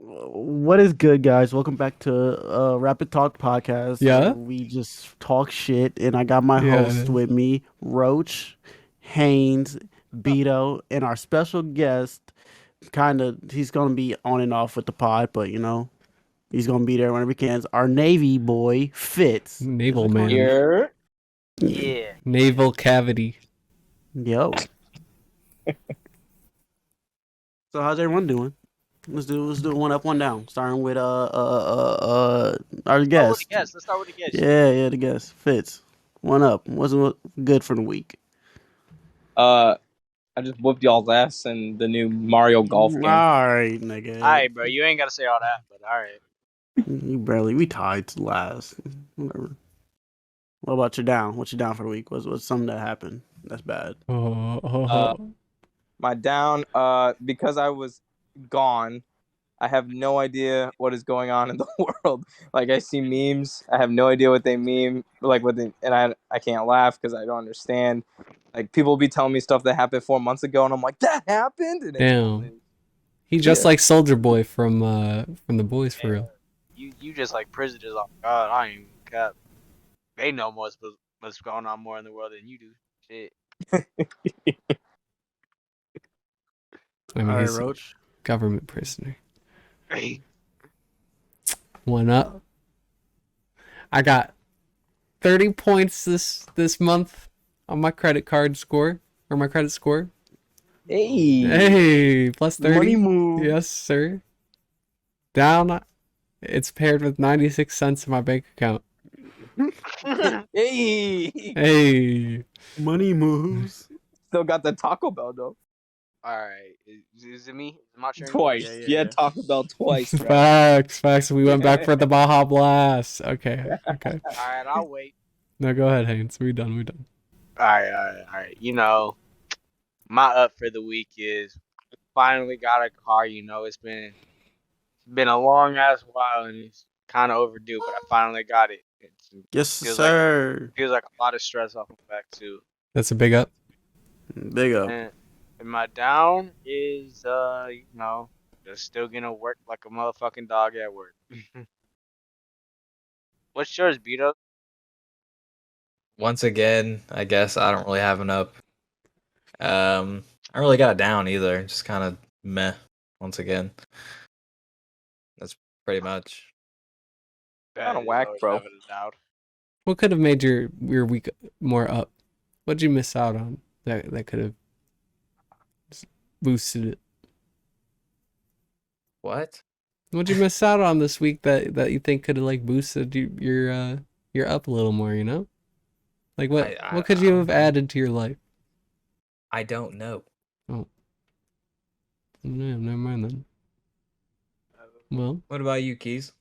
What is good, guys? Welcome back to Rapid Talk Podcast, where Yeah? we just talk shit. And I got my host Yeah. with me, Roach, Haynes, Beto, and our special guest. He's gonna be on and off with the pod, but he's gonna be there whenever he can. Our Navy boy, Fitz. Is Naval that calling him man. Navy? Here. Yeah. Yeah, yeah. Naval cavity. Yo. So how's everyone doing? Let's do one up, one down. Starting with our Oh, with the guest. guest. Let's start with the guest. Yeah, the guest. Fitz. One up. Wasn't good for the week. I just whooped y'all's ass in the new Mario Golf All game. right, nigga. All right, bro. You ain't gotta say all that, but all right. We tied to last. Whatever. What about your down? What you down for the week? What's something that happened that's bad? Uh, My down, because I was gone, I have no idea what is going on in the world. Like I see memes, I have no idea what they mean, and I can't laugh because I don't understand. Like people be telling me stuff that happened 4 months ago, and I'm like, that happened, and it's old Damn. news. He just Yeah. like Soldier Boy from The Boys for Yeah. real. You just like prisoners. Oh God, I ain't even cap. They know what's going on more in the world than you do. Shit. I mean All right, he's a Roach. government prisoner. Hey. One up. I got 30 points this month on my credit card score. Or my credit score. Hey, Hey, plus 30. money move. Yes, sir. Down. It's paired with 96 cents in my bank account. Hey, Hey. Money moves. still got the Taco Bell though. All right. Is it me? Is it my turn? Twice, Yeah. Taco Bell twice. Right? Facts. We went back for the Baja Blast. Okay. All right. I'll wait. No, go ahead, Haynes. We done. All right. My up for the week is finally got a car. It's been a long ass while and it's kind of overdue, but I finally got it. It Yes, feels like sir. feels like a lot of stress off my back too. That's a big up. Big up. And my down is just still gonna work like a motherfucking dog at work. What's yours, Beto? Once again, I guess I don't really have an up. I don't really got a down either. Just kind of meh. Once again, that's pretty much. Kinda whack, bro. Having a doubt. What could have made your week more up? What'd you miss out on that could have boosted it? What? What'd you miss out on this week that you think could have like boosted your up a little more? Like what could you have added to your life? I don't know. Oh, no, never mind then. Well, What about you, Keys?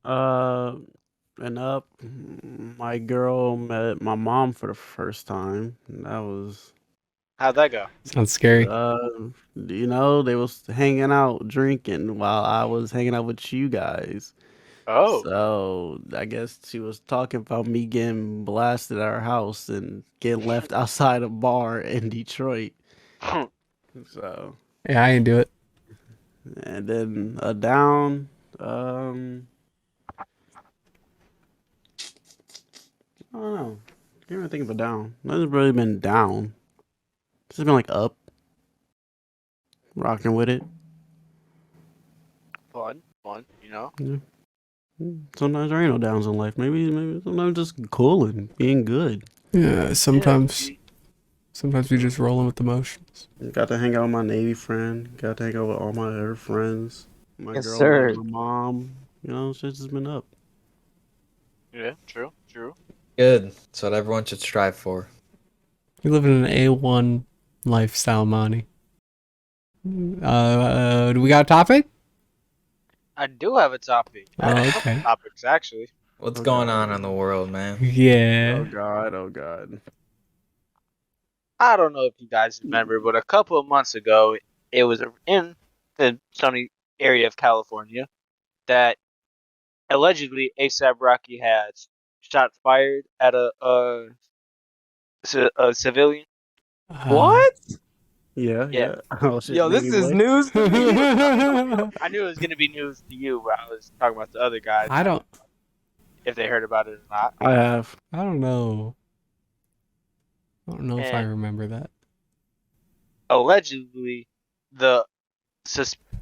And up, my girl met my mom for the first time. That was, How'd that go? sounds scary. they was hanging out drinking while I was hanging out with you guys. Oh, So I guess she was talking about me getting blasted at our house and getting left outside a bar in Detroit. So, Yeah, I didn't do it. and then a down, I don't know. Can't really think of a down. Nothing's really been down. It's just been like up, rocking with it. fun. Sometimes there ain't no downs in life. Maybe sometimes just cool and being good. Yeah, sometimes we just rolling with emotions. Got to hang out with my Navy friend. Got to hang out with all my other friends. My Yes, girl, sir. my mom. Shit's just been up. Yeah, true. Good. That's what everyone should strive for. You live in an A1 lifestyle, Monty. Do we got a topic? I do have a topic. I have a couple Okay. topics actually. What's Okay. going on in the world, man? Yeah. Oh God. I don't know if you guys remember, but a couple of months ago, it was in the sunny area of California that allegedly ASAP Rocky had shots fired at a civilian. Uh, What? Yeah, Yeah. yeah. Oh shit. Yo, this Navy is boy. news to me. I knew it was gonna be news to you, but I was talking about the other guys. I don't If they heard about it or not. I have. know. I don't know if I And remember that. allegedly, the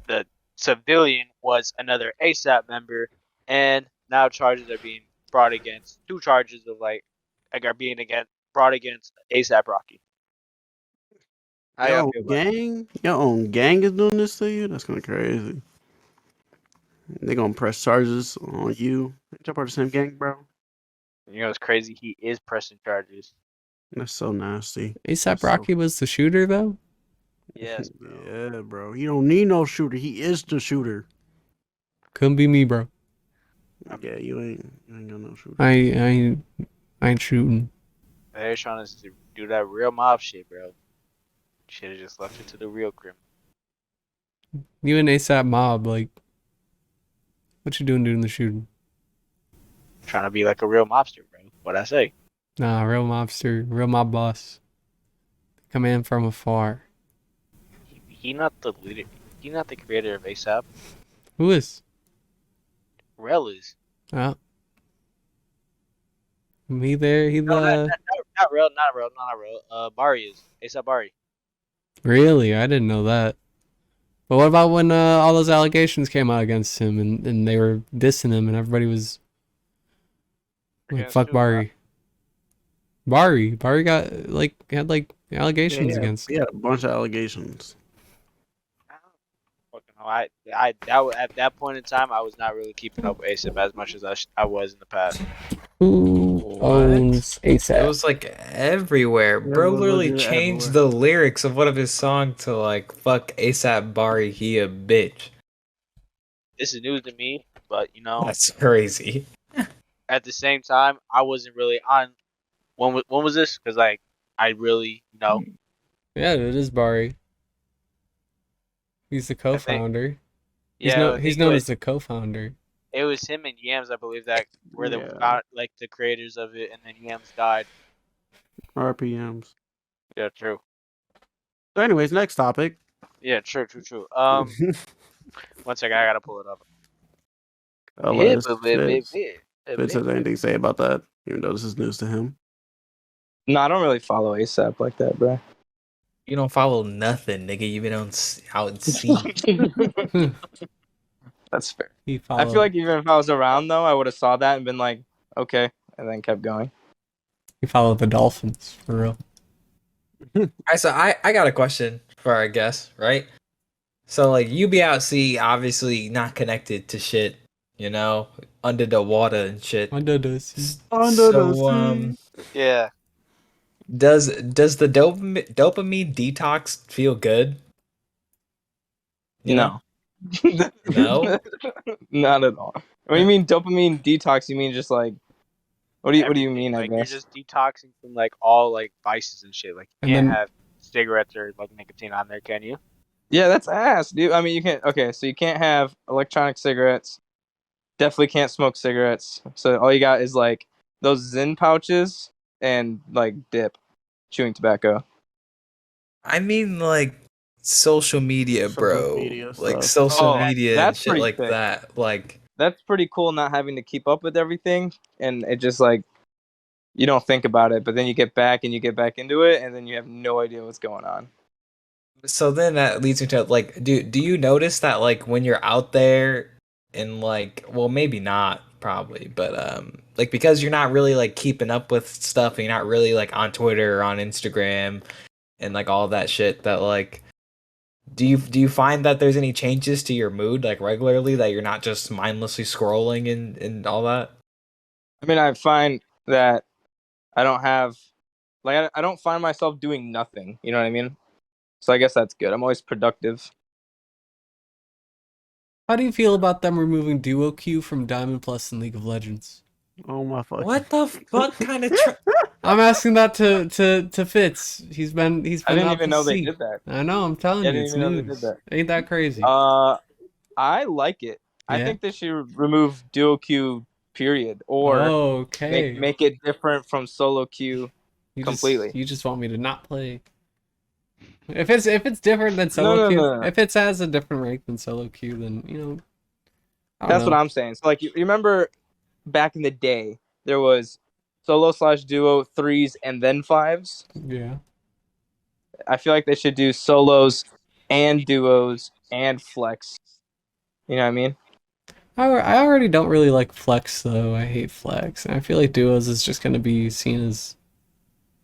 the civilian was another ASAP member, and now charges are being brought against 2 charges of are being brought against ASAP Rocky. How Your y'all own feel about that? gang? Your own gang is doing this to you? That's kind of crazy. They gonna press charges on you. Ain't y'all part of the same gang, bro? You know, it's crazy. He is pressing charges. That's so nasty. ASAP So- Rocky was the shooter though. Yes, bro. Yeah, bro. You don't need no shooter. He is the shooter. Couldn't be me, bro. Yeah, you ain't got no shooter. I ain't shooting. They're trying to do that real mob shit, bro. Should have just left it to the real criminal. You and ASAP Mob, like, what you doing the shooting? Trying to be like a real mobster, bro. What I say? Nah, real mobster, real mob boss. Come in from afar. He not the leader. He not the creator of ASAP. Who is? Rel is. Oh. Me there, he No, the not Rel. Not Rel. Bari is. ASAP Bari. Really? I didn't know that. But what about when all those allegations came out against him and they were dissing him and everybody was like, Against fuck who, Bari. Bari got had allegations Yeah, against he him. had a bunch of allegations. Fucking hell, at that point in time, I was not really keeping up with ASAP as much as I was in the past. Who What? owns It ASAP? was like everywhere. Yeah, Bro it was literally legit changed everywhere. the lyrics of one of his songs to like "fuck ASAP Bari, he a bitch." This is news to me, but you know, That's crazy. at the same time, I wasn't really on. When was this? Because I really, Yeah, it is Bari. He's the I think co-founder. yeah, I He's think known as the co-founder. it was him and Yams, I believe, that were the Yeah. the creators of it, and then Yams died. RPMs. Yeah, true. So, anyways, next topic. Yeah, true. One second, I gotta pull it up. Unless baby. Fitz has anything to say about that, even though this is news to him. No, I don't really follow ASAP like that, bro. You don't follow nothing, nigga. You've been out at sea. That's fair. He I followed. feel like even if I was around though, I would have saw that and been like, okay, and then kept going. He followed the Dolphins for real. Alright, so I got a question for our guest, right? So like you be out sea, obviously not connected to shit, you know, under the water and shit. Under the sea. So Yeah. does the dopamine detox feel good? You know? No? Not at all. What do you mean dopamine detox? You mean just like what do you Everything. mean? I Like guess you're just detoxing from all vices and shit. Like you And can't then- have cigarettes or nicotine on there, can you? yeah, that's ass, dude. I mean, you can't. Okay, so you can't have electronic cigarettes. Definitely can't smoke cigarettes. So all you got is like those Zen pouches and like dip, chewing tobacco. I mean like social media, Social bro. media Like stuff. social Oh, media and that's shit pretty like sick. that. Like That's pretty cool. Not having to keep up with everything, and it just like you don't think about it, but then you get back and you get back into it, and then you have no idea what's going on. so then that leads me to like do you notice that like when you're out there and like well maybe not probably but like because you're not really like keeping up with stuff and you're not really like on Twitter or on Instagram and like all that shit that like do you find that there's any changes to your mood like regularly that you're not just mindlessly scrolling and all that? I mean, I find that I don't have I don't find myself doing nothing. You know what I mean? So I guess that's good. I'm always productive. How do you feel about them removing duo queue from Diamond Plus and League of Legends? Oh my fucking. What the fuck kind of I'm asking that to Fitz. He's been I didn't out even to know they sea. did that. I know. I'm telling I you, didn't it's even know they news. did that. Ain't that crazy? I like it. I Yeah? think they should remove duo queue, period, or Okay. make it different from solo queue. You completely. You just want me to not play. If it's different than solo No, queue, no, no. if it has a different rank than solo queue, then I don't That's what know. I'm saying. So like you remember back in the day, there was solo/duo, threes, and then fives. Yeah. I feel like they should do solos and duos and flex. You know what I mean? I already don't really like flex though. I hate flex, and I feel like duos is just gonna be seen as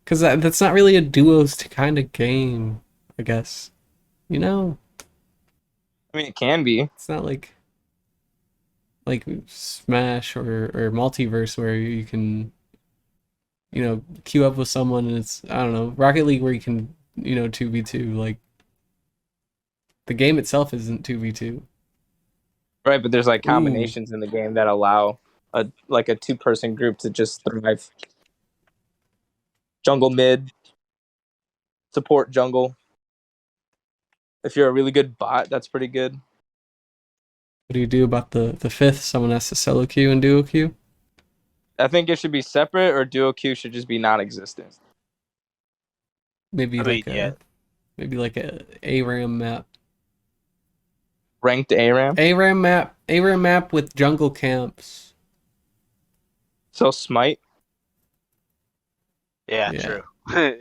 because that's not really a duos to kind of game, I guess. You know, I mean, it can be. it's not like Smash or Multiverse where you can queue up with someone and it's I don't know Rocket League where you can 2v2 like the game itself isn't 2v2. Right, but there's like Ooh. combinations in the game that allow a 2-person group to just thrive. Jungle mid, support jungle. If you're a really good bot, that's pretty good. What do you do about the fifth? Someone has to solo queue and duo queue. I think it should be separate, or duo queue should just be non-existent. Maybe I mean, yeah. maybe like a ARAM map. Ranked ARAM. ARAM map with jungle camps. So Smite. Yeah, Yeah. true.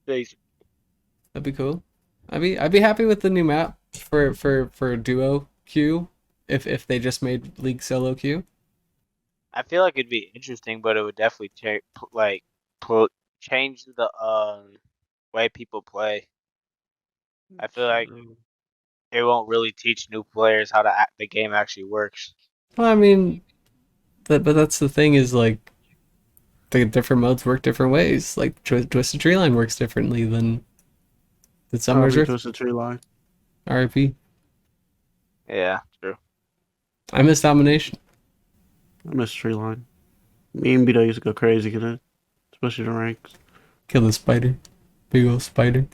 Basic. That'd be cool. I'd be happy with the new map for duo queue if they just made League solo queue. I feel like it'd be interesting, but it would definitely change the way people play. I feel like it won't really teach new players how the game actually works. Well, I mean, but that's the thing is like the different modes work different ways. Like Twisted Tree Line works differently than Summer's Rift. Twisted Tree Line. RIP. Yeah, true. I miss Domination. I miss Tree Line. Me and Bito used to go crazy in it, especially the ranks. Kill the spider. Big old spider.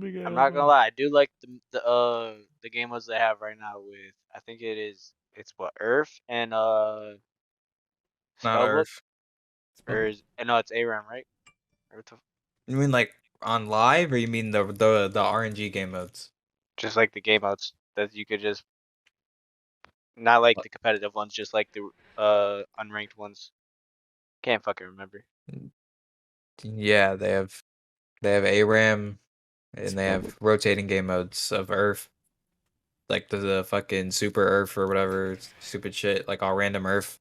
I'm not gonna lie, I do like the game modes they have right now with I think it's what Earth and Not Spellbook Earth. no it's ARAM right? Earth, You mean like on live, or you mean the RNG game modes? just like the game modes that you could just not like the competitive ones, just like the unranked ones. Can't fucking remember. Yeah, they have ARAM, and they have rotating game modes of Earth, like the fucking Super Earth or whatever stupid shit, like all random Earth.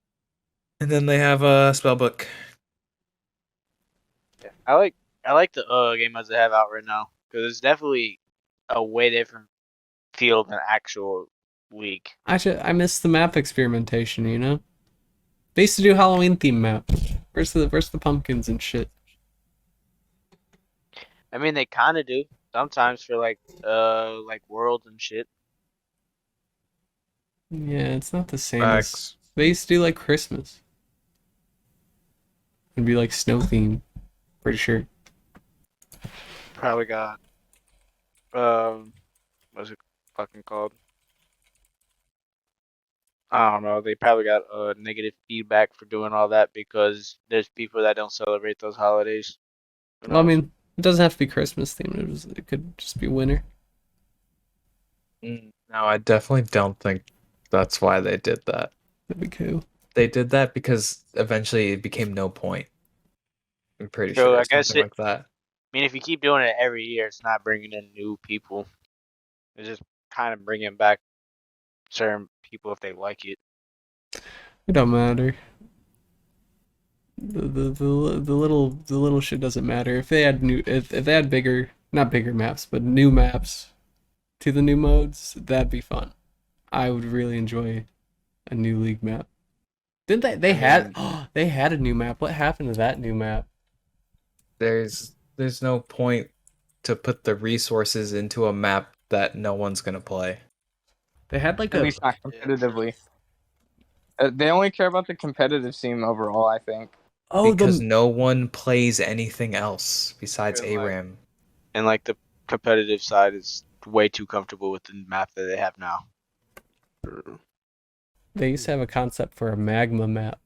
And then they have Spellbook. Yeah, I like the game modes they have out right now because it's definitely a way different feel than actual League. I miss the map experimentation. They used to do Halloween theme maps. Where's the pumpkins and shit? I mean, they kind of do sometimes for like worlds and shit. Yeah, it's not the same as Facts. they used to do like Christmas. It'd be like snow theme. Pretty sure. Probably got what's it fucking called? I don't know. They probably got negative feedback for doing all that because there's people that don't celebrate those holidays. Who Well, I knows? mean, it doesn't have to be Christmas themed. It could just be winter. No, I definitely don't think that's why they did that. That'd be cool. They did that because eventually it became no point. I'm pretty So sure I it's guess something like that. I mean, if you keep doing it every year, it's not bringing in new people. It's just kind of bringing back certain people if they like it. It don't matter. The little shit doesn't matter. If they had if they had bigger, not bigger maps, but new maps to the new modes, that'd be fun. I would really enjoy a new league map. Didn't they had they had a new map. What happened to that new map? There's no point to put the resources into a map that no one's gonna play. They had like At a least not competitively. They only care about the competitive scene overall, I think. Because no one plays anything else besides Good luck. ARAM. And like the competitive side is way too comfortable with the map that they have now. they used to have a concept for a magma map.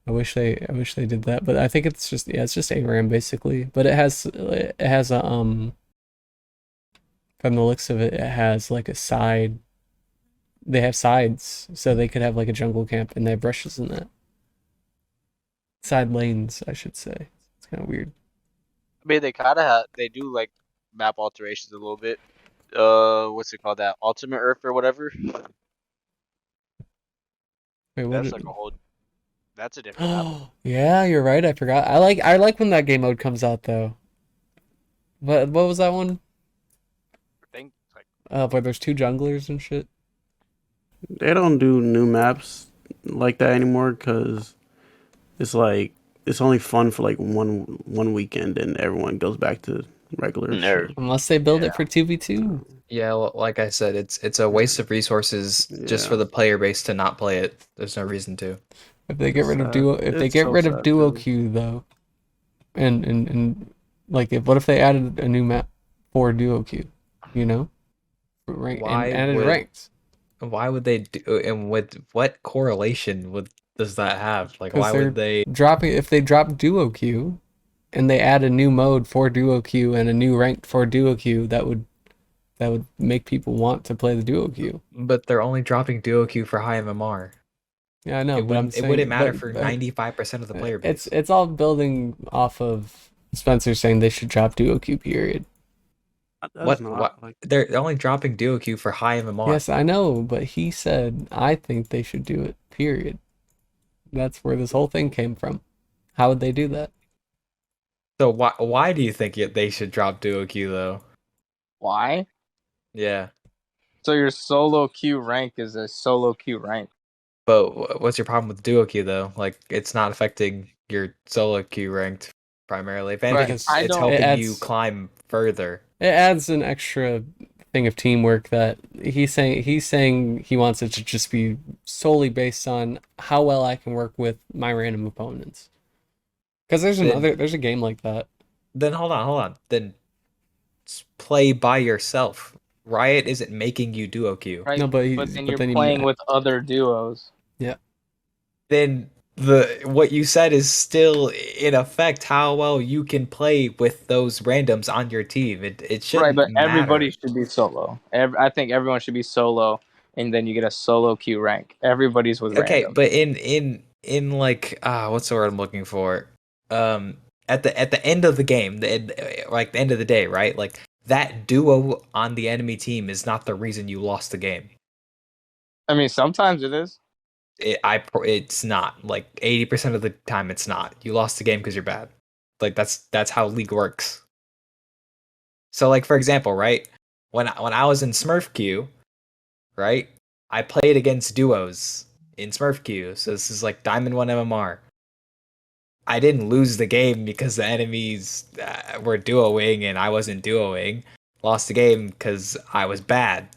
I wish they did that, but I think it's just it's just ARAM basically. But it has a from the looks of it, it has like a side. They have sides, so they could have like a jungle camp, and they have brushes in that. Side lanes, I should say. It's kind of weird. I mean, they do like map alterations a little bit. What's it called? That Ultimate Earth or whatever. Wait, what? That's like a whole. That's a different map. Oh, yeah, you're right. I forgot. I like when that game mode comes out though. What was that one? I think like Where there's two junglers and shit. They don't do new maps like that anymore because it's like it's only fun for like one weekend and everyone goes back to regular Nerd. shit. Unless they build Yeah. it for 2v2. Yeah, like I said, it's a waste of resources just for Yeah. the player base to not play it. There's no reason to. If they get rid of Sad. if they It's get so rid of sad, duo dude. queue though, and like what if they added a new map for duo queue, you know? Rank Why and added would- ranks. Why would they do? And with what correlation does that have? Like, 'Cause why would they? If they drop duo queue and they add a new mode for duo queue and a new rank for duo queue, that would make people want to play the duo queue. But they're only dropping duo queue for high MMR. Yeah, I know, It but I'm wouldn't. It saying wouldn't matter but- for but 95% of the player base. It's all building off of Spencer saying they should drop duo queue, period. That's What- not what- like They're only dropping duo queue for high MMR. Yes, I know, but he said I think they should do it, period. That's where this whole thing came from. How would they do that? So why do you think they should drop duo queue though? Why? Yeah. So your solo queue rank is a solo queue rank. But what's your problem with duo queue though? Like, it's not affecting your solo queue ranked primarily. If anything, Because I it's don't- helping it you adds- climb further. It adds an extra thing of teamwork that he's saying he wants it to just be solely based on how well I can work with my random opponents. Because there's a game like that. Then hold on. Then play by yourself. Riot isn't making you duo queue. No, Right? but then but you're then he- playing with other duos. Then what you said is still in effect how well you can play with those randoms on your team. It shouldn't Right, but matter. everybody should be solo. I think everyone should be solo, and then you get a solo queue rank. Everybody's with Okay, random. but in like what's the word I'm looking for? At the end of the game, like the end of the day, right? Like that duo on the enemy team is not the reason you lost the game. I mean, sometimes it is. It's not. Like 80% of the time, it's not. You lost the game because you're bad. Like that's how League works. So like for example, right? When I was in Smurf queue, right? I played against duos in Smurf queue. So this is like Diamond 1 MMR. I didn't lose the game because the enemies were duoing and I wasn't duoing. Lost the game because I was bad.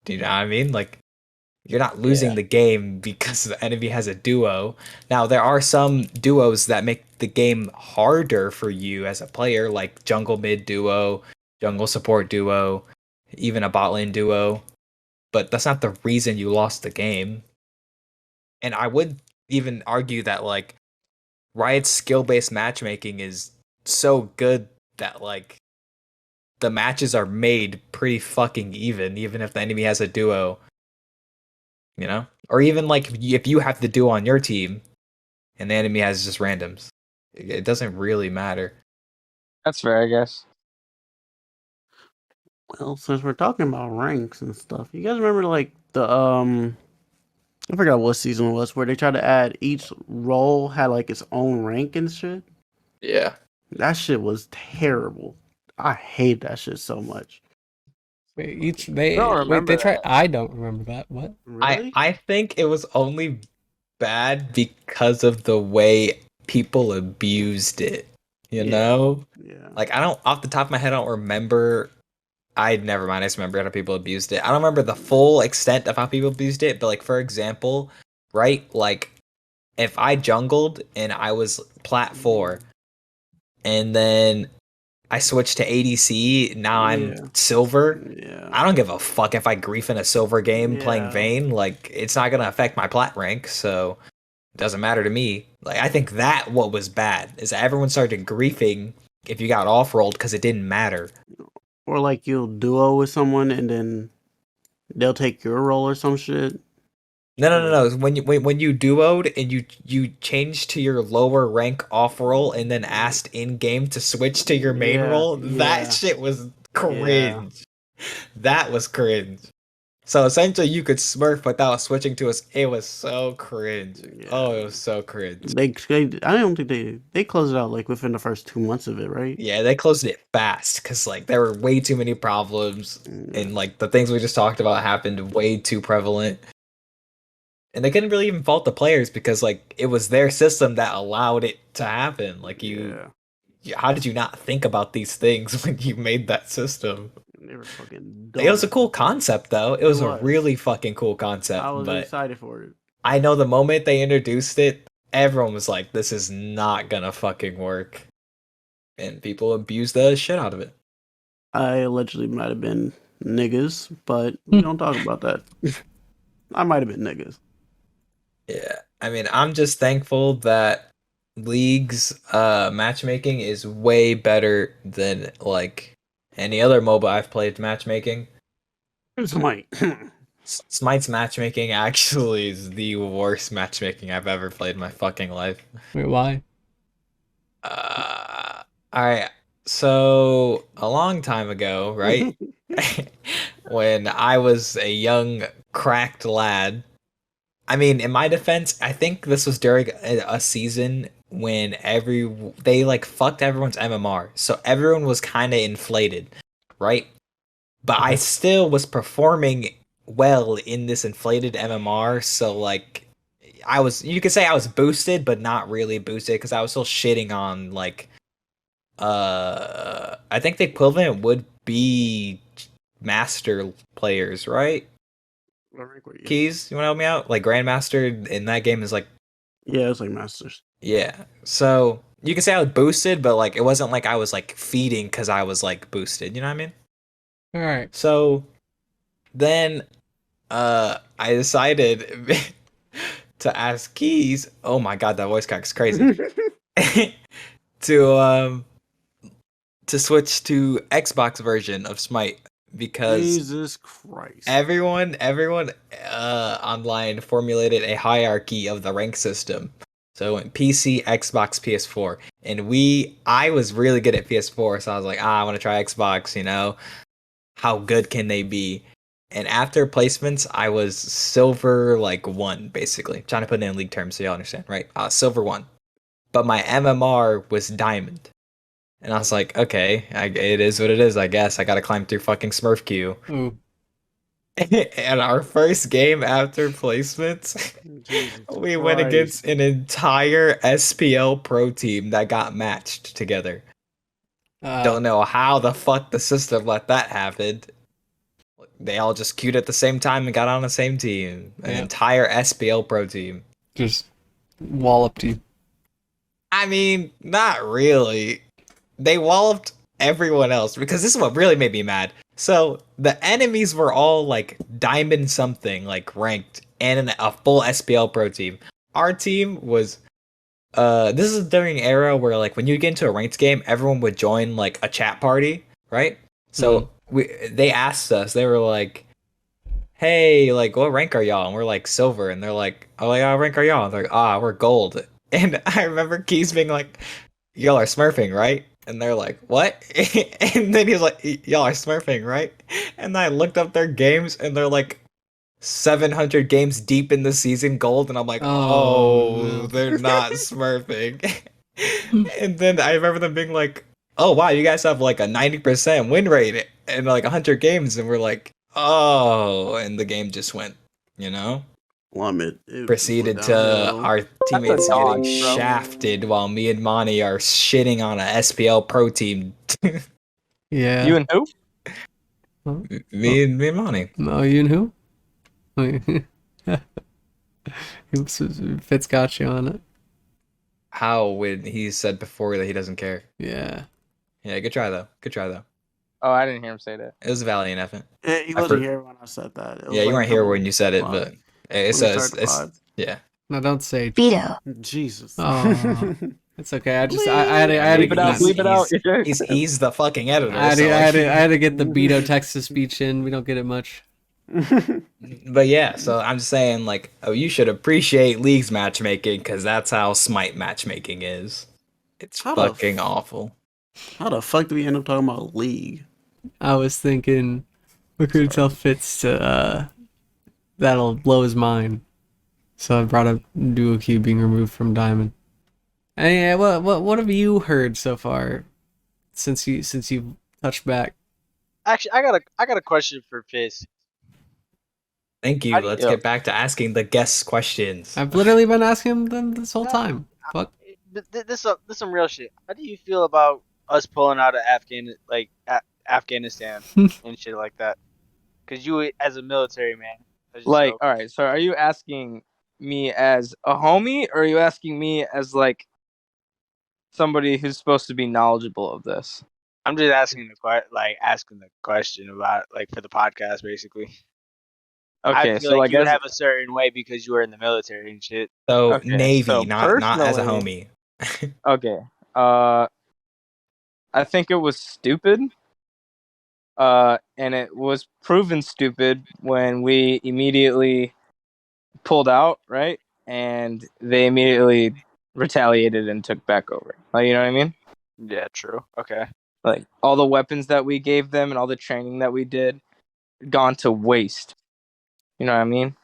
Do you know what I mean? Like, you're not losing Yeah. the game because the enemy has a duo. Now, there are some duos that make the game harder for you as a player, like jungle mid duo, jungle support duo, even a bot lane duo. But that's not the reason you lost the game. And I would even argue that, like, Riot's skill-based matchmaking is so good that, like, the matches are made pretty fucking even if the enemy has a duo. You know? Or even, like, if you have the duo on your team and the enemy has just randoms. It doesn't really matter. That's fair, I guess. well, since we're talking about ranks and stuff, you guys remember like the I forgot what season it was where they tried to add each role had like its own rank and shit. Yeah. That shit was terrible. I hate that shit so much. Wait, I don't remember they try. that. I don't remember that. What? Really? I think it was only bad because of the way people abused it. You Yeah. know? Yeah. Like, I don't, off the top of my head, I don't remember. Never mind. I just remember how people abused it. I don't remember the full extent of how people abused it, but like, for example, right? Like, if I jungled and I was plat 4, and then I switched to ADC, now Yeah. I'm silver. Yeah. I don't give a fuck if I grief in a silver game playing Yeah. Vayne. Like, it's not gonna affect my plat rank, so doesn't matter to me. Like I think that what was bad is that everyone started griefing if you got off rolled because it didn't matter. Or like you'll duo with someone and then they'll take your role or some shit. No. When you duoed and you changed to your lower rank off roll and then asked in game to switch to your main Yeah, role, yeah. that shit was cringe. That was cringe. So essentially, you could Smurf without switching to us. It was so cringe. Yeah. Oh, it was so cringe. I don't think they closed it out like within the first 2 months of it, right? Yeah, they closed it fast because like there were way too many problems, and like the things we just talked about happened way too prevalent. And they couldn't really even fault the players because like it was their system that allowed it to happen. Like how did you not think about these things when you made that system? They were fucking It was a dumb. cool concept though. It was a was. really fucking cool concept. I was but excited for it. I know the moment they introduced it, everyone was like, "This is not gonna fucking work," and people abused the shit out of it. I allegedly might have been niggas, but we don't talk about that. I might have been niggas. Yeah, I mean, I'm just thankful that League's matchmaking is way better than like any other MOBA I've played matchmaking. Smite. Smite's matchmaking actually is the worst matchmaking I've ever played in my fucking life. Wait, why? Alright, so a long time ago, right? When I was a young, cracked lad. I mean, in my defense, I think this was during a season when they like fucked everyone's MMR, so everyone was kind of inflated, right? But I still was performing well in this inflated MMR, so like you could say I was boosted, but not really boosted because I was still shitting on like I think the equivalent would be master players, right? Keys, you want to help me out? Like Grandmaster in that game is like Yeah, it's like Masters. yeah. So you can say I was boosted, but like it wasn't like I was like feeding because I was like boosted. You know what I mean? All right. So then I decided to ask Keys. Oh my god, that voice crack is crazy. To switch to Xbox version of Smite because Jesus Christ. everyone online formulated a hierarchy of the rank system. So it went PC, Xbox, PS4. And I was really good at PS4, so I was like, I want to try Xbox, you know. How good can they be? And after placements, I was silver like 1, basically. I'm trying to put it in league terms so y'all understand, right? Silver 1. But my MMR was diamond. And I was like, okay, it is what it is, I guess. I gotta climb through fucking Smurf queue. Ooh. And our first game after placements, we went against an entire SPL pro team that got matched together. Don't know how the fuck the system let that happen. They all just queued at the same time and got on the same team. An entire SPL pro team. Just walloped you. I mean, not really. They walloped everyone else because this is what really made me mad. So the enemies were all like diamond something, like ranked, and a full SPL pro team. Our team was this is during an era where like when you get into a ranked game, everyone would join like a chat party, right? So they asked us, they were like, hey, like what rank are y'all? And we're like silver, and they're like, oh, like, what rank are y'all? And they're like, we're gold. And I remember Keys being like, y'all are smurfing, right? And they're like, what? And then he's like, y'all are smurfing, right? And I looked up their games, and they're like 700 games deep in the season gold, and I'm like, no. They're not smurfing. And then I remember them being like, oh wow, you guys have like a 90% win rate and like 100 games, and we're like, oh, and the game just went, you know? Plummet. Proceeded to our teammates getting shafted while me and Monty are shitting on a SPL pro team. Yeah. You and who? Me and Monty. No, you and who? Fitz got you on it. How when he said before that he doesn't care. Yeah. Yeah, good try though. Oh, I didn't hear him say that. It was a valiant effort. He wasn't here when I said that. Yeah, you weren't here when you said it, but it's yeah. No, don't say. Veto. Jesus. Oh, it's okay. I had to Bleep it out. get Bleep it out. He's the fucking editor. I had so, to, I like, had to, I had to get the Beto Texas speech in. We don't get it much. But yeah, so I'm just saying, like, oh, you should appreciate League's matchmaking because that's how Smite matchmaking is. It's How the fucking awful. How the fuck do we end up talking about League? I was thinking we could tell Fitz to that'll blow his mind. So I brought up Duo Q being removed from Diamond. And yeah, what have you heard so far since you touched back? Actually, I got a question for Fizz. Thank you. How do you- Let's get back to asking the guests questions. I've literally been asking them this whole time. Fuck. This some real shit. How do you feel about us pulling out of Afghanistan and shit like that? Because you, as a military man, Like, all right. So, are you asking me as a homie, or are you asking me as like somebody who's supposed to be knowledgeable of this? I'm just asking the question about like for the podcast, basically. Okay, I feel so like like you would as, have a certain way because you were in the military and shit. So Okay, Navy, so not as a personally- homie. okay. I think it was stupid. And it was proven stupid when we immediately pulled out, right? And they immediately retaliated and took back over. Like, you know what I mean? Yeah, true. Okay. Like all the weapons that we gave them and all the training that we did gone to waste. You know what I mean?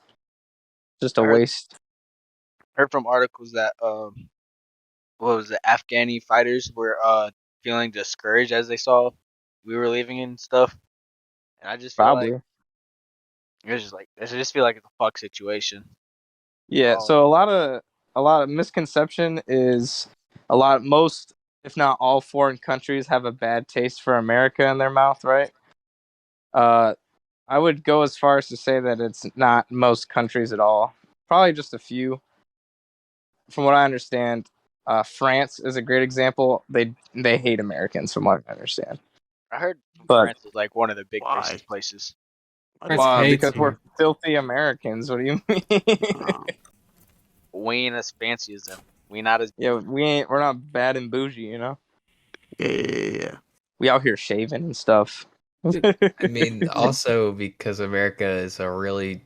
Just a Alright. waste. Heard from articles that what was it? Afghani fighters were feeling discouraged as they saw we were leaving and stuff. And I just feel Probably. like it was just like I just feel like it's a fuck situation. Yeah, Oh. so a lot of misconception is most, if not all, foreign countries have a bad taste for America in their mouth, right? I would go as far as to say that it's not most countries at all. Probably just a few. From what I understand, France is a great example. They hate Americans, from what I understand. I heard But- France is like one of the big Why? racist places. France Well, hates because you. we're filthy Americans. What do you mean? Oh. We ain't as fancy as them. We not as Yeah, we're not bad and bougie, you know. Yeah. We out here shaving and stuff. I mean, also because America is a really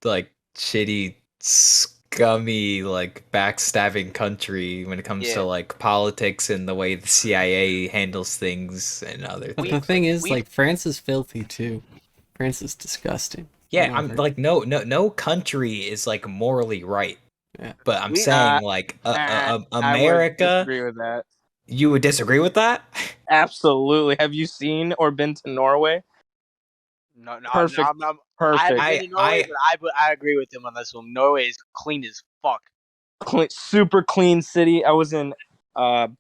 like shitty, scummy, like backstabbing country when it comes Yeah. to like politics and the way the CIA handles things and other But things. the thing is, we- like, France is filthy too. France is disgusting. Yeah, I'm Whatever. like no country is like morally right. Yeah. But I'm We- saying like I would America, disagree with that. you would disagree with that? Absolutely. Have you seen or been to Norway? no Perfect. I Perfect. haven't I- been to Norway, I- but I agree with him on this one. Norway is clean as fuck. Super clean city. I was in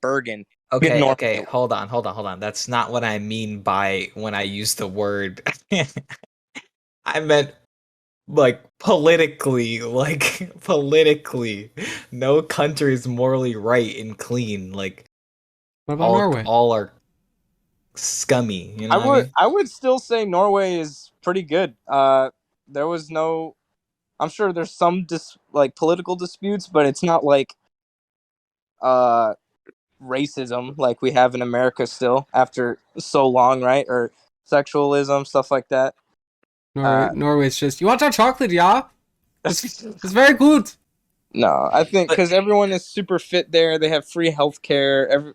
Bergen. Okay, Norway. okay, hold on. That's not what I mean by when I use the word. I meant like politically, no country is morally right and clean. Like What about Norway? all are scummy. You know what I mean? I would still say Norway is pretty good. There was no. I'm sure there's some political disputes, but it's not like racism like we have in America still after so long, right? Or sexualism, stuff like that. Norway's just, you want our chocolate, yeah? It's very good. No, I think because everyone is super fit there. They have free healthcare.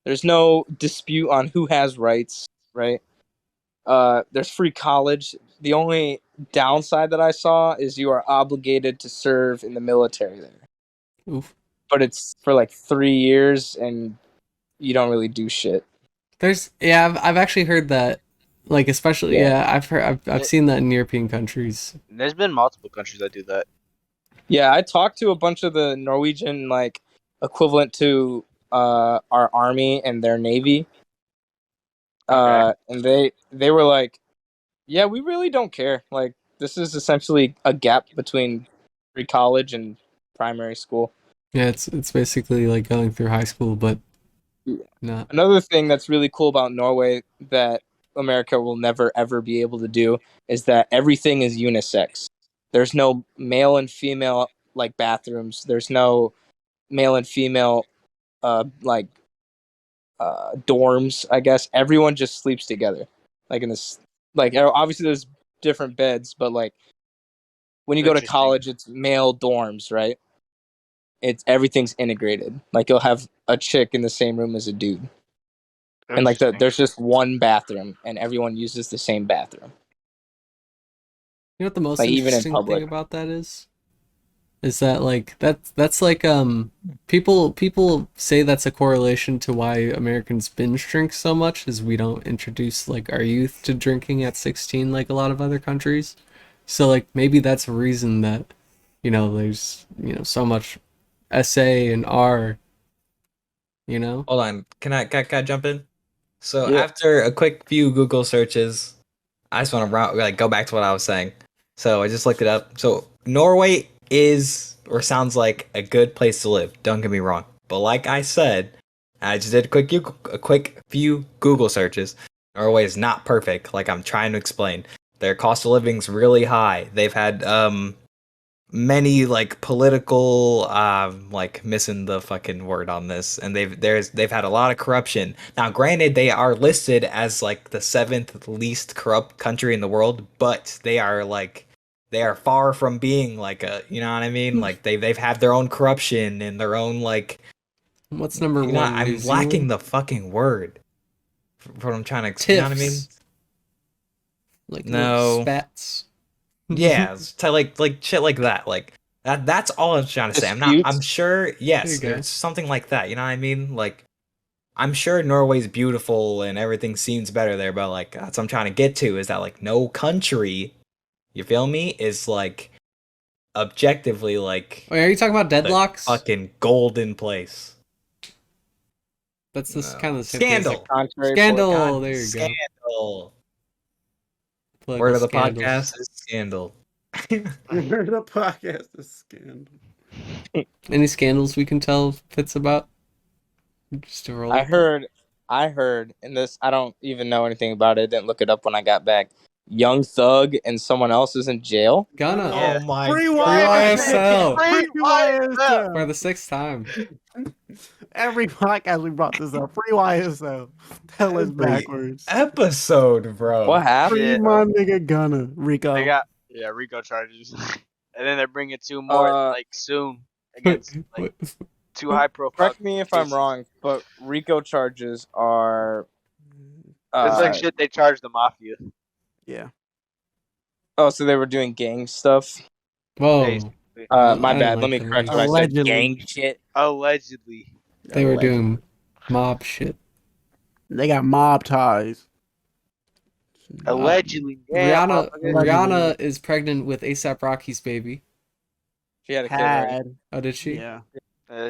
There's no dispute on who has rights, right? There's free college. The only downside that I saw is you are obligated to serve in the military there, Oof. but it's for like 3 years, and you don't really do shit. I've actually heard that, like, especially, I've seen that in European countries. There's been multiple countries that do that. Yeah, I talked to a bunch of the Norwegian equivalent to our army and their navy. And they were like, yeah, we really don't care. Like, this is essentially a gap between pre-college and primary school. Yeah, it's basically like going through high school, but not. Another thing that's really cool about Norway that America will never ever be able to do is that everything is unisex. There's no male and female like bathrooms. There's no male and female like dorms, I guess. Everyone just sleeps together. Like in this, like obviously there's different beds, but like when you go to Interesting. college, it's male dorms, right? It's everything's integrated. Like you'll have a chick in the same room as a dude, and like Interesting. there's just one bathroom, and everyone uses the same bathroom. You know what the most Like, even in interesting public. thing about that is? Is that like that's like people say that's a correlation to why Americans binge drink so much is we don't introduce like our youth to drinking at 16 like a lot of other countries. So like maybe that's a reason that there's so much SA and R, Hold on. Can I jump in? So Yeah. after a quick few Google searches, I just want to like go back to what I was saying. So I just looked it up. So Norway is or sounds like a good place to live. Don't get me wrong. But like I said, I just did a quick few Google searches. Norway is not perfect, like I'm trying to explain. Their cost of living's really high. They've had many like political like missing the fucking word on this, and they've had a lot of corruption. Now granted, they are listed as like the 7th least corrupt country in the world, but they are far from being like a, you know what I mean, like they've had their own corruption and their own like, What's number you know, one? New I'm lacking Zealand? the fucking word for what I'm trying to, you know what I mean. Tiffs. Like No. little spats. Yeah, like shit like that. Like that's all I'm trying to say. I'm Disputes? sure, yes, There you go. there's something like that, you know what I mean? Like I'm sure Norway's beautiful and everything seems better there, but like that's what I'm trying to get to is that like no country, you feel me, is like objectively like Wait, are you talking about the deadlocks? fucking golden place. That's this No. kind of the same thing as, Scandal. Contrary Scandal. God, There you go. Scandal. Political Word of the scandals. podcast is scandal. The podcast is scandal. Any scandals we can tell Fitz about? Just to roll. I heard, and this I don't even know anything about it. Didn't look it up when I got back. Young Thug and someone else is in jail. Gunna. Oh my Free God. YSL. Free YSL. For the 6th time. Every podcast we brought this up. Free YSL. Tell us Every backwards. episode, bro. What happened? Free Yeah. my nigga Gunna. Rico. They got Rico charges, and then they're bringing 2 more like soon against like 2 high profile. Correct me if I'm wrong, but RICO charges are. It's like shit they charge the mafia. Yeah. Oh, so they were doing gang stuff. Whoa. My I bad. like Let me that. correct you. I said Allegedly. gang shit. Allegedly. They were doing mob shit. They got mob ties. Allegedly. Yeah, Rihanna is pregnant with ASAP Rocky's baby. She had a kid already. Had. Oh, did she? Yeah.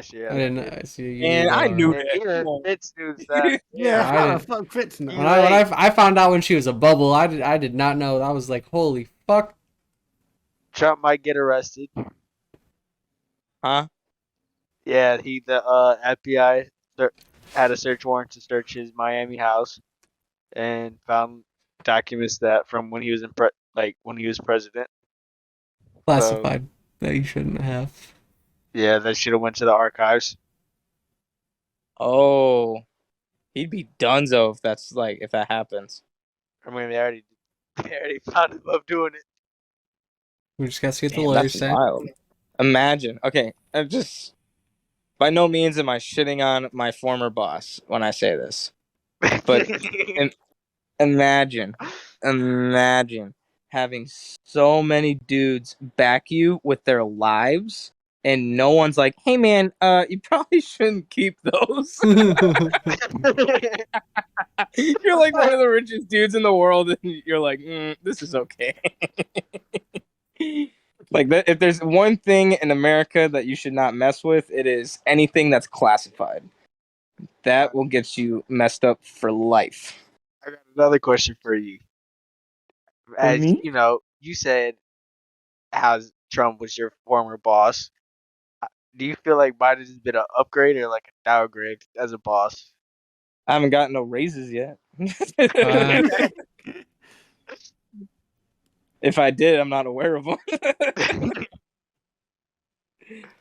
shit. I didn't know. I see. You And knew I that knew already. it. Fitz dudes that. Yeah. I How the didn't- fuck fits now? When I found out when she was a bubble, I did not know. I was like, holy fuck. Trump might get arrested. Huh? Yeah, the FBI had a search warrant to search his Miami house, and found documents that from when he was when he was president. Classified that you shouldn't have. Yeah, that should have went to the archives. Oh, he'd be donezo if that happens. I mean, they already found him up doing it. We just got to get the Damn, lawyers that's say. wild. Imagine. Okay, I'm just. By no means am I shitting on my former boss when I say this. But imagine having so many dudes back you with their lives, and no one's like, "Hey, man, you probably shouldn't keep those." You're like one of the richest dudes in the world, and you're like, "This is okay." Like that, if there's one thing in America that you should not mess with, it is anything that's classified. That will get you messed up for life. I got another question for you. As me? you know, you said how Trump was your former boss. Do you feel like Biden has been an upgrade or like a downgrade as a boss? I haven't gotten no raises yet. If I did, I'm not aware of them.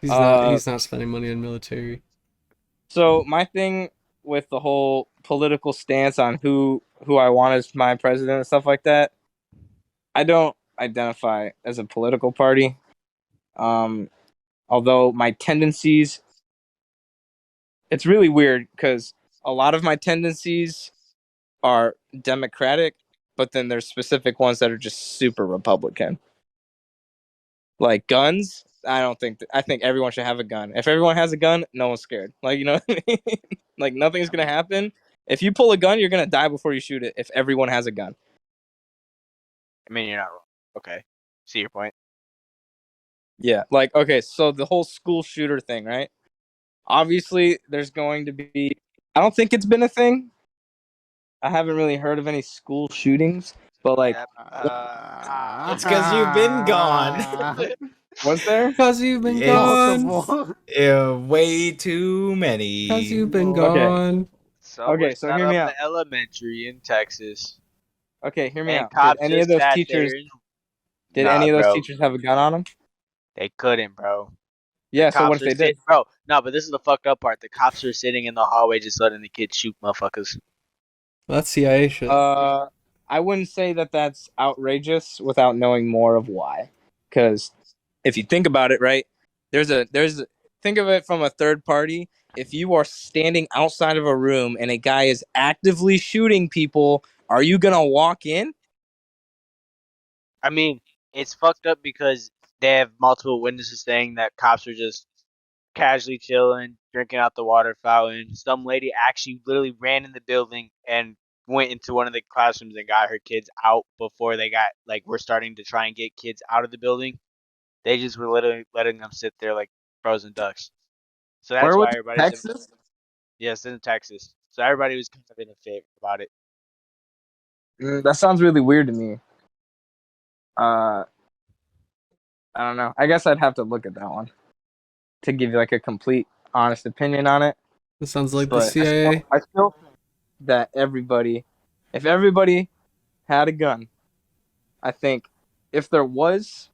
He's not spending money on military. So my thing with the whole political stance on who I want as my president and stuff like that, I don't identify as a political party. Um, although my tendencies, it's really weird because a lot of my tendencies are Democratic, but then there's specific ones that are just super Republican. Like guns, I don't think I think everyone should have a gun. If everyone has a gun, no one's scared. Like, you know what I mean? Like nothing's gonna happen. If you pull a gun, you're gonna die before you shoot it. If everyone has a gun. I mean, you're not wrong. Okay, see your point. Yeah. Like, okay, so the whole school shooter thing, right? Obviously, there's going to be. I don't think it's been a thing. I haven't really heard of any school shootings, but like, It's 'cause you've been gone. was there? Cause you've been It's gone. Multiple. Way too many. Cause you've been Okay. gone. So Okay, we so set hear me up out. the elementary in Texas, Okay, hear me and out. cops Did any of just those sat teachers? there and- Did Nah, any of those bro. teachers have a gun on them? They couldn't, bro. Yeah. So what Cops if they are did? sit- Bro, no, but this is the fucked up part. The cops are sitting in the hallway just letting the kids shoot motherfuckers. That's CIA shit. I wouldn't say that that's outrageous without knowing more of why. Because if you think about it, right, think of it from a third party. If you are standing outside of a room and a guy is actively shooting people, are you gonna walk in? I mean, it's fucked up because they have multiple witnesses saying that cops are just casually chilling, drinking out the water fountain. Some lady actually literally ran in the building and went into one of the classrooms and got her kids out before they got we're starting to try and get kids out of the building. They just were literally letting them sit there like frozen ducks. So that's Where was why it? everybody's Texas? yes, in Texas. So everybody was kind of in a favor about it. That sounds really weird to me. I don't know. I guess I'd have to look at that one to give you like a complete, honest opinion on it. That sounds like the But CIA. I still think that if everybody had a gun, I think if there was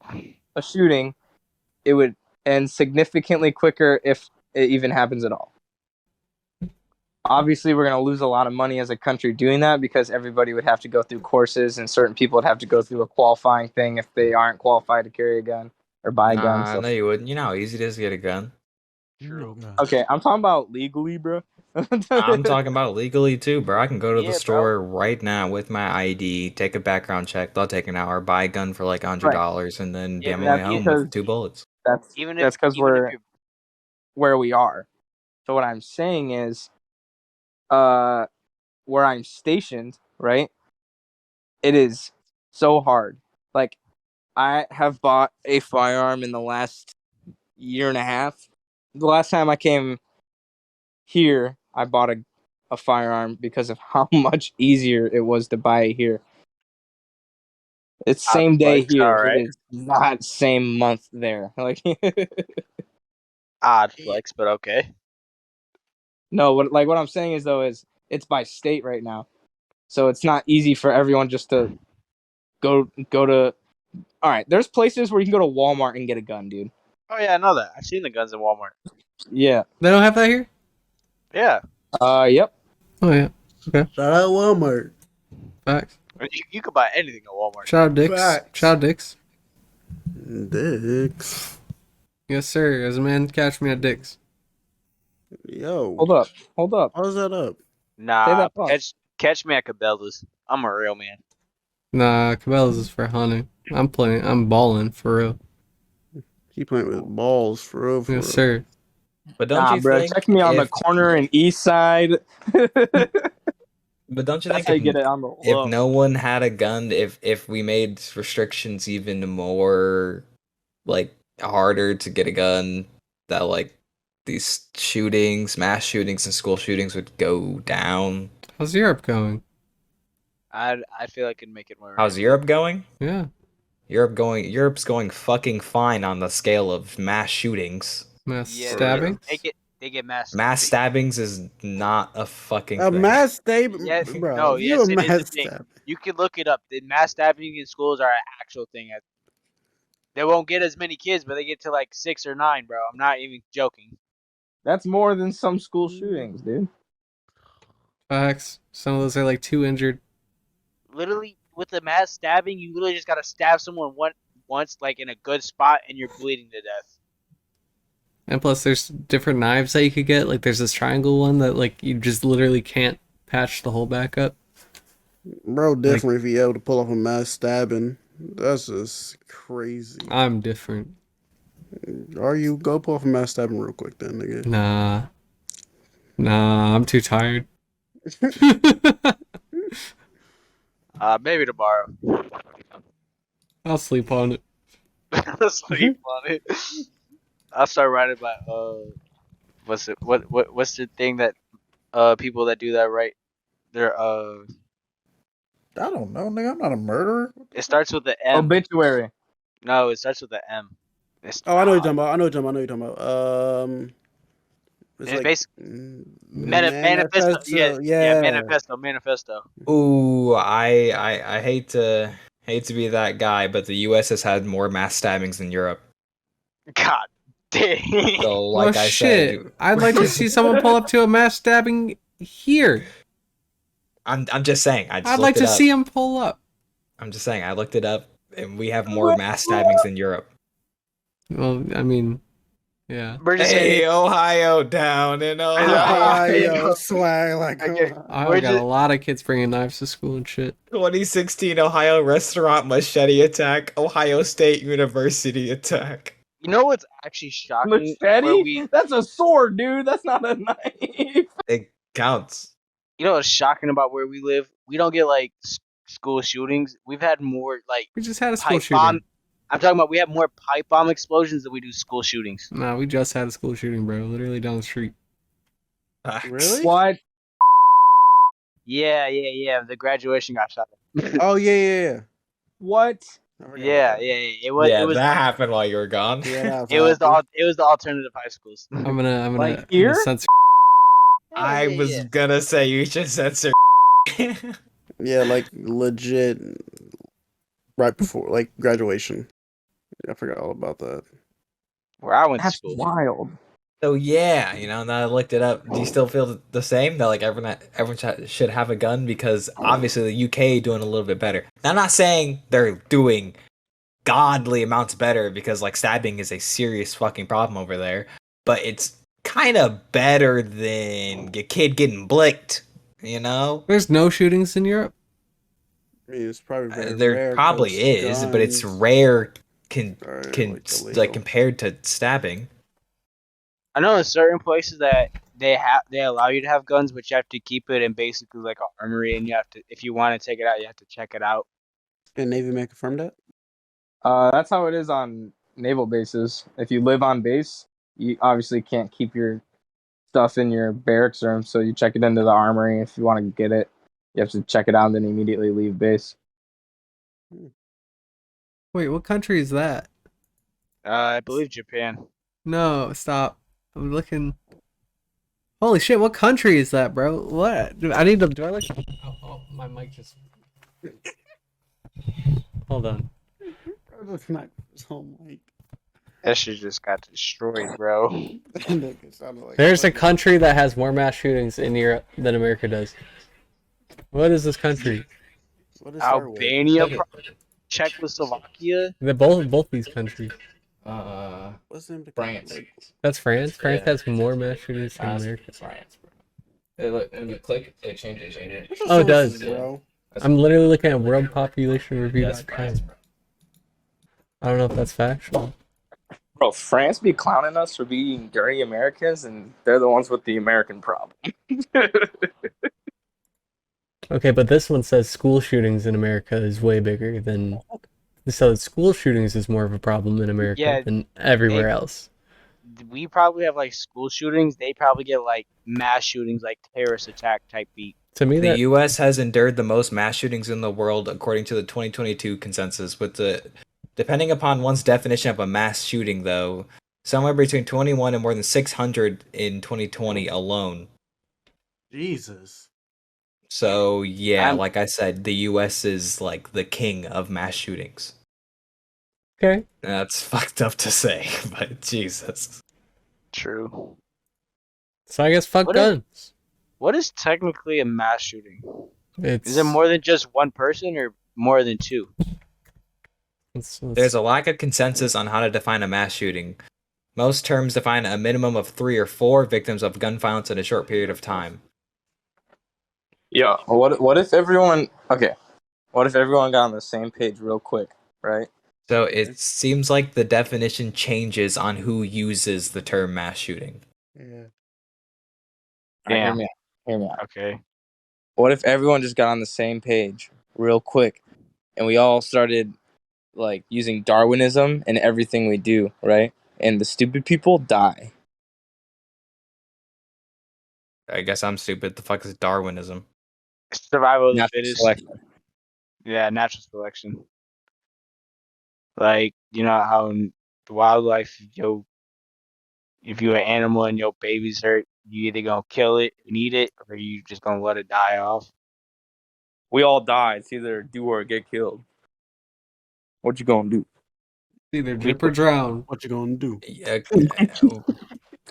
a shooting, it would end significantly quicker if it even happens at all. Obviously, we're going to lose a lot of money as a country doing that because everybody would have to go through courses and certain people would have to go through a qualifying thing if they aren't qualified to carry a gun or buy a gun. So. No, you wouldn't. You know how easy it is to get a gun. True. Okay, I'm talking about legally, bro. I'm talking about legally too, bro. I can go to Yeah, the bro. store right now with my ID, take a background check. They'll take an hour, buy a gun for like $100, and then be Yeah, on my that's way home because- with 2 bullets. That's Even that's if because even if we're you're where we are. So what I'm saying is, where I'm stationed, right? It is so hard. Like, I have bought a firearm in the last year and a half. The last time I came here, I bought a firearm because of how much easier it was to buy it here. It's same day flex, here. alright. It is not same month there. Like, odd flex, but okay. no, what I'm saying is though is it's by state right now, so it's not easy for everyone just to go to. All right, there's places where you can go to Walmart and get a gun, dude. Oh yeah, I know that. I've seen the guns in Walmart. Yeah. They don't have that here? Yeah, Yep. Oh yeah. Shout out Walmart. Facts. you could buy anything at Walmart. Shout out Dix. Facts. Shout out Dix. Dicks. Yes, sir. As a man, catch me at Dix. Yo. Hold up. How's that up? Say Nah, that wrong. catch me at Cabela's. I'm a real man. Nah, Cabela's is for hunting. I'm balling for real. He playing with balls for real. For Yes, real. sir. But don't Nah, you bro. think Check me on the if- corner in East Side. But don't you That's think how you if, get it on the low. if no one had a gun, if we made restrictions even more like harder to get a gun, that like these shootings, mass shootings and school shootings would go down? How's Europe going? I feel like it'd make it more. How's Europe going? Yeah. Europe's going fucking fine on the scale of mass shootings. Mass Yeah, stabbing? They get mass. Mass stabbings is not a fucking A thing. mass stab, Yes, bro. no, if yes, you a it is a mass thing. stab. You can look it up. The mass stabbing in schools are an actual thing. They won't get as many kids, but they get to like 6 or 9, bro. I'm not even joking. That's more than some school shootings, dude. Facts. Some of those are like 2 injured. Literally, with the mass stabbing, you literally just gotta stab someone once, like in a good spot, and you're bleeding to death. And plus, there's different knives that you could get. Like, there's this triangle one that, like, you just literally can't patch the hole back up. Bro, different if you able to pull off a mass stabbing. That's just crazy. I'm different. Are you go pull off a mass stabbing real quick then, nigga? Nah, I'm too tired. Maybe tomorrow. I'll sleep on it. Sleep on it. I'll start writing about what's it? What's the thing that people that do that write? They're I don't know, nigga. I'm not a murderer. it starts with the M. Obituary. No, it starts with the M. Oh, I know what you're talking about. I know what you're talking about. It's basically manifesto. manifesto. Yeah, manifesto. Ooh, I hate to be that guy, but the U.S. has had more mass stabbings than Europe. God dang. So, like Well, I shit. said, I'd like to see someone pull up to a mass stabbing here. I'm just saying. I'd like to see him pull up. I'm just saying. I looked it up, and we have more mass stabbings than Europe. Well, I mean, yeah. We're just Hey, saying, Ohio down in Ohio. Ohio swag like I We're got just- a lot of kids bringing knives to school and shit. 2016 Ohio restaurant machete attack. Ohio State University attack. you know what's actually shocking? Where Machete? we, That's a sword, dude. That's not a knife. It counts. you know what's shocking about where we live? We don't get like school shootings. We've had more like We just had a school pipe shooting. bomb. I'm talking about we have more pipe bomb explosions than we do school shootings. Nah, we just had a school shooting, bro. Literally down the street. Really? What? Yeah. The graduation got shot. Oh yeah. What? I forgot Yeah. about that. It was. Yeah, It was. that happened while you were gone. Yeah, that It was happened. the alternative high schools. I'm gonna Like here? censor. I was gonna say you should censor. Yeah, like legit. Right before like graduation. I forgot all about that. Where I went to That's school. wild. So yeah, now that I looked it up, do you still feel the same that like everyone should have a gun? Because obviously the UK doing a little bit better. Now, I'm not saying they're doing godly amounts better because like stabbing is a serious fucking problem over there, but it's kind of better than your kid getting blicked. There's no shootings in Europe. I mean, it's probably very There rare probably 'cause is, but it's guns rare are, like illegal. compared to stabbing. I know in certain places that they allow you to have guns, but you have to keep it in basically like an armory, and you have to, if you want to take it out, you have to check it out. Can Navy may confirm that? That's how it is on naval bases. If you live on base, you obviously can't keep your stuff in your barracks room, so you check it into the armory. If you want to get it, you have to check it out and then immediately leave base. Wait, what country is that? I believe Japan. No, stop. I'm looking. Holy shit, what country is that, bro? What? Do I look? Oh, my mic just. Hold on. That shit just got destroyed, bro. There's a country that has more mass shootings in Europe than America does. What is this country? What is our way? Albania, Czechoslovakia. They're both these countries. What's the name of the France. country? That's France. France Yeah. has more mass shootings than America. France, bro. When you click, it changes. Oh, it does. Bro. I'm literally looking at World Population Review.com. France, bro. I don't know if that's factual. Bro, France be clowning us for being dirty Americans, and they're the ones with the American problem. Okay, but this one says school shootings in America is way bigger than. So school shootings is more of a problem in America Yeah, than everywhere they- else. We probably have like school shootings. They probably get like mass shootings, like terrorist attack type beat. To me, The that U.S. has endured the most mass shootings in the world, according to the 2022 consensus. Depending upon one's definition of a mass shooting, though, somewhere between 21 and more than 600 in 2020 alone. Jesus. So yeah, I'm- like I said, the U.S. is like the king of mass shootings. Okay. That's fucked up to say, but Jesus. True. So I guess fuck What is- guns. What is technically a mass shooting? It's Is it more than just one person or more than two? There's a lack of consensus on how to define a mass shooting. Most terms define a minimum of 3 or 4 victims of gun violence in a short period of time. Yeah. What if everyone? Okay. What if everyone got on the same page real quick, right? So it seems like the definition changes on who uses the term mass shooting. Yeah. All right, hear Damn. me out. Hear me out. Okay. What if everyone just got on the same page real quick, and we all started like using Darwinism in everything we do, right? And the stupid people die. I guess I'm stupid. The fuck is Darwinism? Survival of the Natural fittest. selection. Yeah, natural selection. Like, you know how in the wildlife, if you're an animal and your baby's hurt, you either gonna kill it and eat it, or you just gonna let it die off. We all die. It's either do or get killed. What you gonna do? either drip or drown. What you gonna do? Yeah,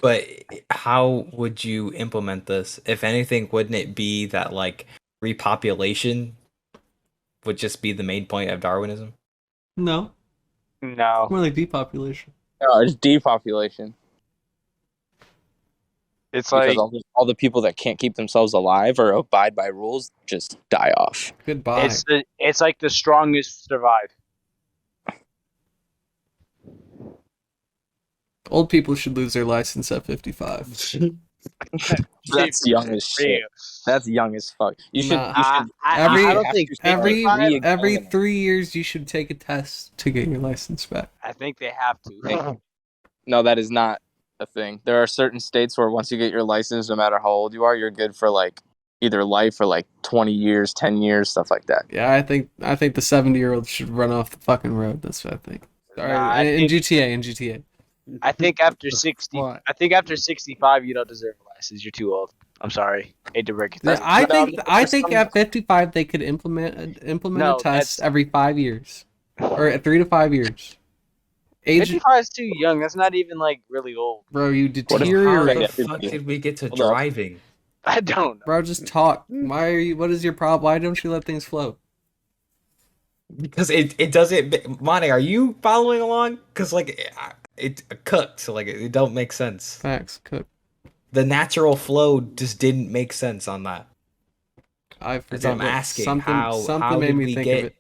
but how would you implement this? If anything, wouldn't it be that like repopulation would just be the main point of Darwinism? No, No. more like depopulation. No, it's depopulation. It's Because like all the people that can't keep themselves alive or abide by rules just die off. Goodbye. it's like the strongest survive. Old people should lose their license at 55. That's young as shit. Real. That's young as fuck. You should. Nah. You should Every- I don't think Every 55? every 3 years, you should take a test to get your license back. I think they have to. No, that is not a thing. There are certain states where once you get your license, no matter how old you are, you're good for like either life or like 20 years, 10 years, stuff like that. Yeah, I think the 70-year-olds should run off the fucking road. That's what I think. Sorry, Nah, I in think- GTA. I think after 60, Why? I think after 65, you don't deserve a license. You're too old. I'm sorry. Hate to break it. Yeah, to you. I think at 55 they could implement No, a test that's- every 5 years, or at 3 to 5 years. Age, 55 is too young. That's not even like really old. bro, you What if- How deteriorate. Yeah, the fuck did we get to Hold on. driving? I don't know. Bro, just talk. Why are you? What is your problem? Why don't you let things flow? Because it doesn't. Monty, are you following along? Because like it cooked, so like it don't make sense. Facts, cook. The natural flow just didn't make sense on that. I That's forgot. what I'm what- asking. Something How made did me we think get? of it.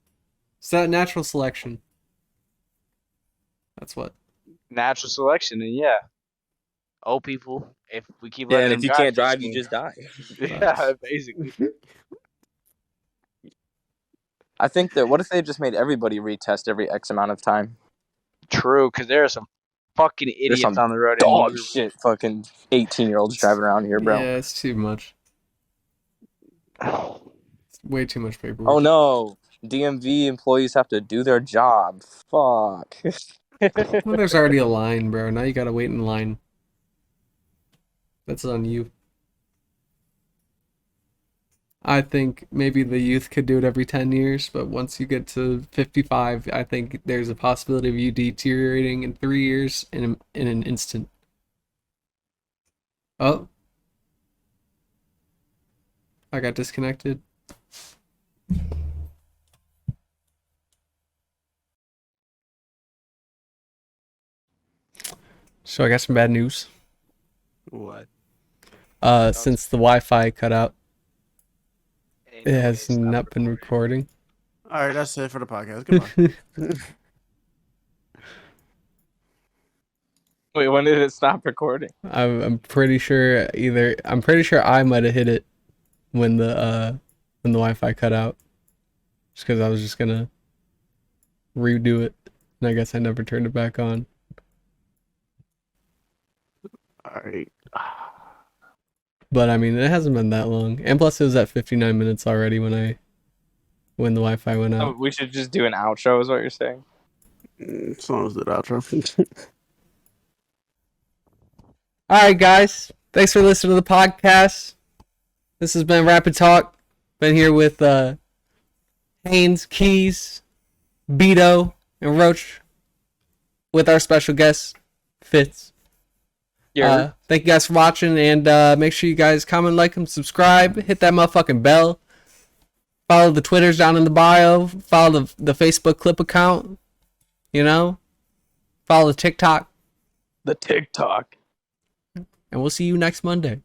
Is that natural selection? That's what. Natural selection, and yeah, old people. If we keep Yeah, letting and if them you can't they're drive, you just just die. gonna- yeah, basically. I think that what if they just made everybody retest every X amount of time? True, because there are some fucking idiots some on the road. Dog shit, fucking 18-year-olds driving around here, bro. Yeah, it's too much. It's way too much paperwork. Oh no, DMV employees have to do their job. Fuck. Well, there's already a line, bro. Now you gotta wait in line. That's on you. I think maybe the youth could do it every 10 years, but once you get to 55, I think there's a possibility of you deteriorating in 3 years in an instant. Oh. I got disconnected. So I got some bad news. What? Since the Wi-Fi cut out, it has not been recording. All right, that's it for the podcast. Goodbye. Wait, when did it stop recording? I'm pretty sure I might have hit it when the Wi-Fi cut out, just because I was just gonna redo it, and I guess I never turned it back on. All right. But I mean, it hasn't been that long, and plus it was at 59 minutes already when the Wi-Fi went out. We should just do an outro, is what you're saying? As long as the outro. All right, guys. Thanks for listening to the podcast. This has been Rapid Talk. Been here with Haynes, Keys, Beto, and Roach. with our special guest, Fitz. Thank you guys for watching, and make sure you guys comment, like, and subscribe. Hit that motherfucking bell. Follow the Twitters down in the bio. Follow the Facebook clip account. You know? Follow the TikTok. The TikTok. And we'll see you next Monday.